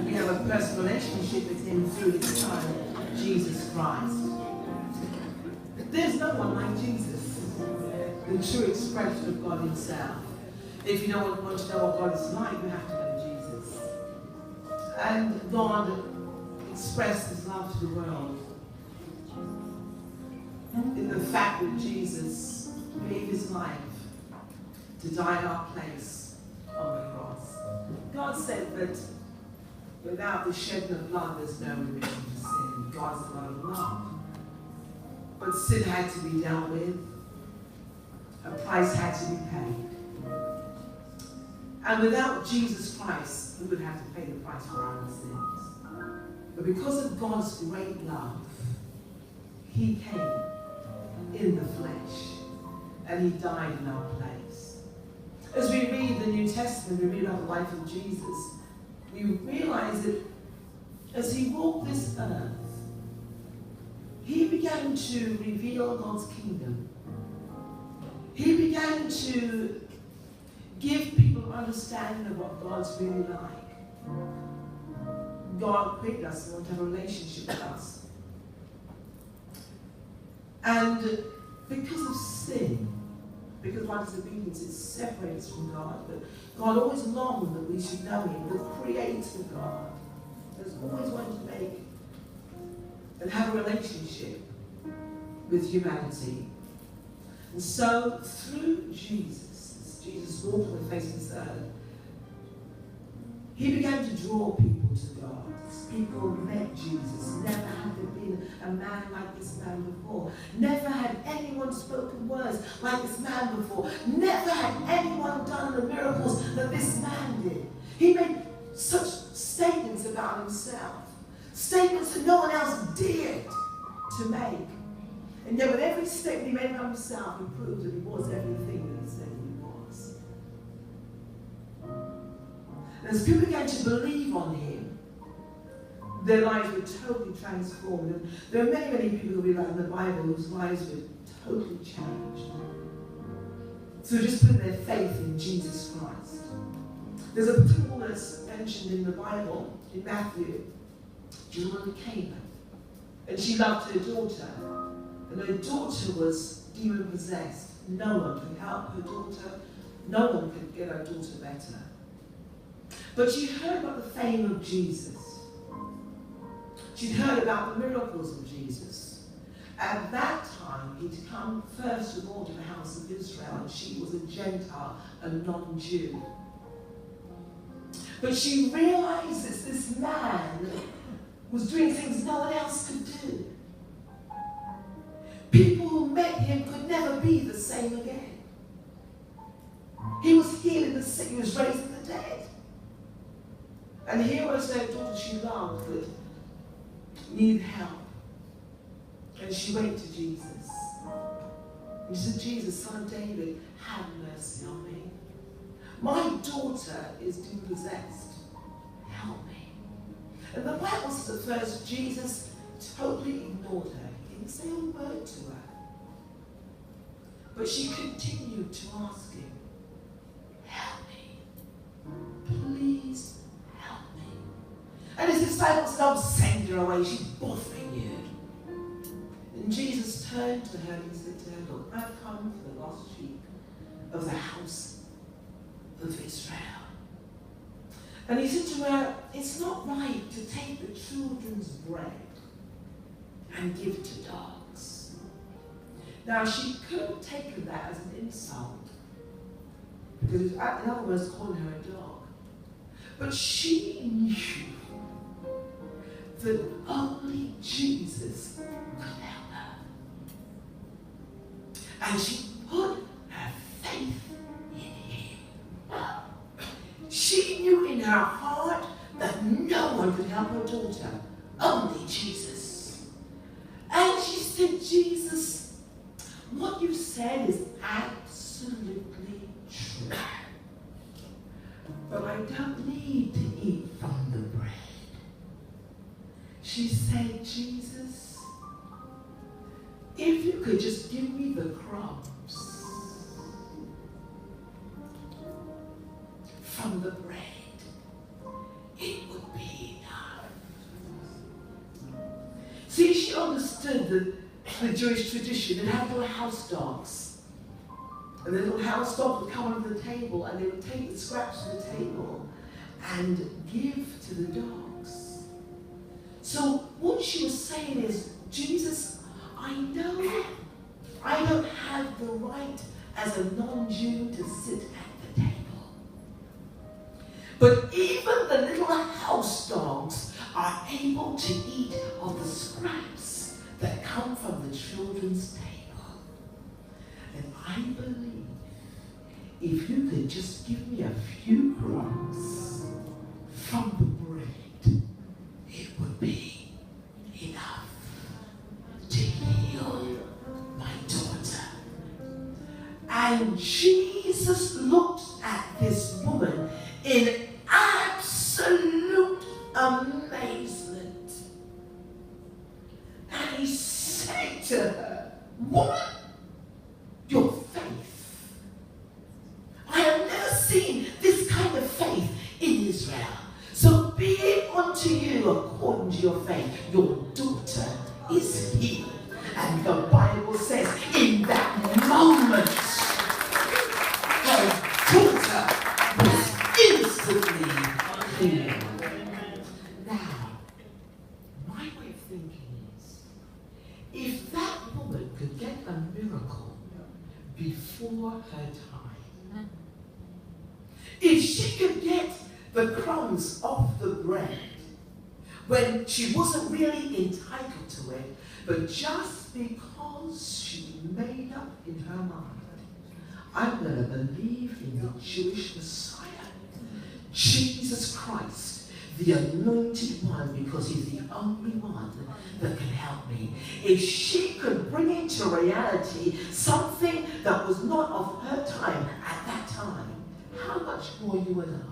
and we have a personal relationship with him through his Son, Jesus Christ. There's no one like Jesus, the true expression of God himself. If you don't want to know what God is like, you have to know Jesus. And God expressed his love to the world in the fact that Jesus gave his life to die in our place on the cross. God said that without the shedding of blood, there's no remission for sin. God's the God of love. But sin had to be dealt with. A price had to be paid. And without Jesus Christ, we would have to pay the price for our sins. But because of God's great love, he came in the flesh and he died in our place. As we read the New Testament, we read about the life of Jesus, we realize that as he walked this earth, he began to reveal God's kingdom. He began to give people understanding of what God's really like. God created us and wants to have a relationship with us. And because of sin, because of our disobedience, it separates us from God. But God always longed that we should know him, the creator God has always wanted to make and have a relationship with humanity. And so through Jesus, as Jesus walked on the face of this earth, he began to draw people to God. People met Jesus. Never had there been a man like this man before. Never had anyone spoken words like this man before. Never had anyone done the miracles that this man did. He made such statements about himself. Statements that no one else dared to make. And yet with every statement he made about himself, he proved that he was everything that he said he was. And as people began to believe on him, their lives were totally transformed. And there are many, many people that we read in the Bible whose lives were totally changed. So just put their faith in Jesus Christ. There's a particular woman that's mentioned in the Bible, in Matthew, the woman of Cana. And she loved her daughter. And her daughter was demon-possessed. No one could help her daughter. No one could get her daughter better. But she heard about the fame of Jesus. She'd heard about the miracles of Jesus. At that time, he'd come first of all to the house of Israel, and she was a Gentile, a non-Jew. But she realized that this man was doing things no one else could do. People who met him could never be the same again. He was healing the sick, he was raising the dead. And here was her daughter she loved that needed help. And she went to Jesus. And she said, Jesus, Son of David, have mercy on me. My daughter is demon-possessed. Help me. And the Bible says at first Jesus totally ignored her. He didn't say a word to her. But she continued to ask him, help me. Please help me. And his disciples said, oh, send her away. She's bothering you. And Jesus turned to her and said to her, look, I've come for the lost sheep of the house of Israel. And he said to her, it's not right to take the children's bread and give to dogs. Now, she could have taken that as an insult, because it was, in other words, calling her a dog. But she knew that only Jesus could help her. And she put her faith in him. She knew in her heart that no one could help her daughter, only Jesus. And she said, Jesus, what you said is absolutely true. But I don't need to eat from the bread. She said, Jesus, if you could just give me the crumbs from the bread, it would be understood that in the Jewish tradition, they had little house dogs. And the little house dogs would come under the table and they would take the scraps from the table and give to the dogs. So what she was saying is, Jesus, I know I don't have the right as a non-Jew to sit at the table. But even the little house dogs are able to eat of the scraps that come from the children's table. And I believe if you could just give me a few crumbs from the bread, it would be enough to heal my daughter. And Jesus looked at this woman in absolute amazement. And he said to her, woman, your faith. I have never seen this kind of faith in Israel. So be it unto you according to your faith. Your daughter is healed. And the Bible says, in that moment, her daughter was instantly healed. Now, my way of thinking is, if that woman could get a miracle before her time, if she could get the crumbs off the bread when she wasn't really entitled to it, but just because she made up in her mind, I'm going to believe in the Jewish Messiah, Jesus Christ, the anointed one, because he's the only one that can help me. If she could bring into reality something that was not of her time at that time, how much more you and I?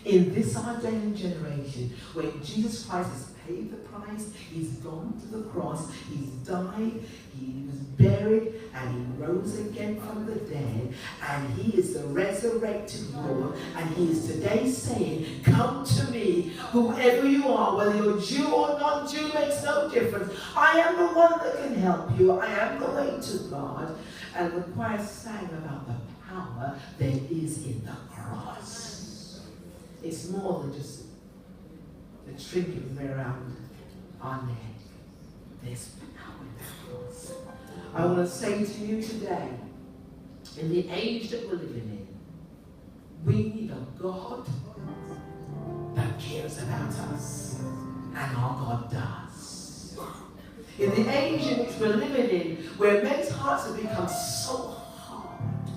In this our day and generation, when Jesus Christ has paid the price, he's gone to the cross, he's died, he was buried, and he rose again from the dead, and he is the resurrected Lord, and he is today saying, come to me, whoever you are, whether you're Jew or non-Jew, makes no difference. I am the one that can help you. I am the way to God. And the choir sang about the power there is in the cross. It's more than just the trinket we wear around our neck. There's power in the cross. I want to say to you today, in the age that we're living in, we need a God that cares about us, and our God does. In the age in which we're living in, where men's hearts have become so hard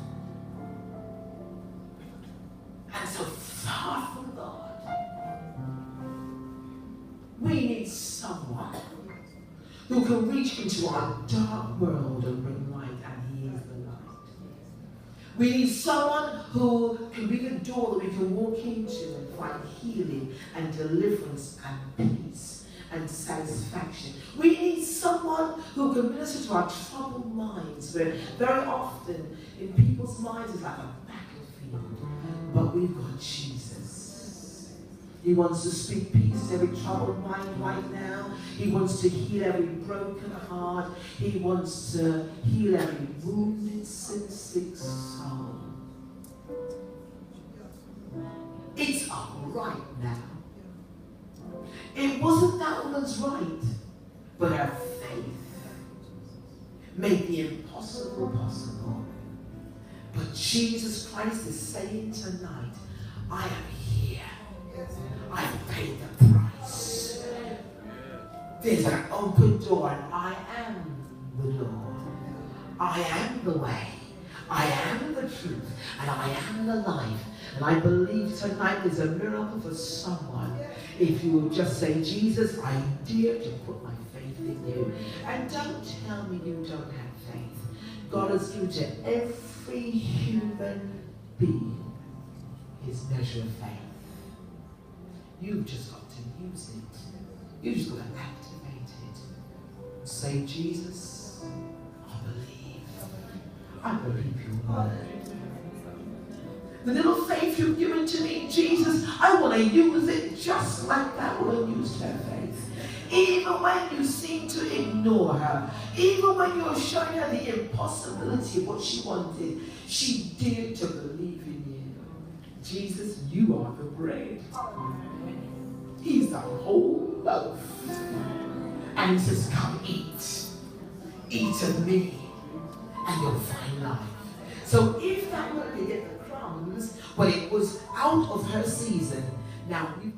and so far from God, we need someone who can reach into our dark world and bring light, and he is the light. We need someone who can be the door that we can walk into and find healing and deliverance and peace and satisfaction. We need someone who can minister to our troubled minds, where very often in people's minds it's like a battlefield, but we've got Jesus. He wants to speak peace to every troubled mind right now. He wants to heal every broken heart. He wants to heal every wounded, sin-sick soul. It's up right now. It wasn't that woman's right, but her faith made the impossible possible. But Jesus Christ is saying tonight, I am here. I've paid the price. There's an open door, and I am the door. I am the way. I am the truth, and I am the life. And I believe tonight there's a miracle for someone. If you will just say, Jesus, I dare to put my faith in you. And don't tell me you don't have faith. God has given to every human being his measure of faith. You've just got to use it. You've just got to activate it. Say, Jesus, I believe your word. The little faith you've given to me, Jesus, I want to use it just like that woman used her faith. Even when you seem to ignore her, even when you're showing her the impossibility of what she wanted, she dared to believe in you. Jesus, you are the bread. He's the whole loaf. And he says, come eat. Eat of me, and you'll find life. So if that woman could get the crumbs, but it was out of her season, now we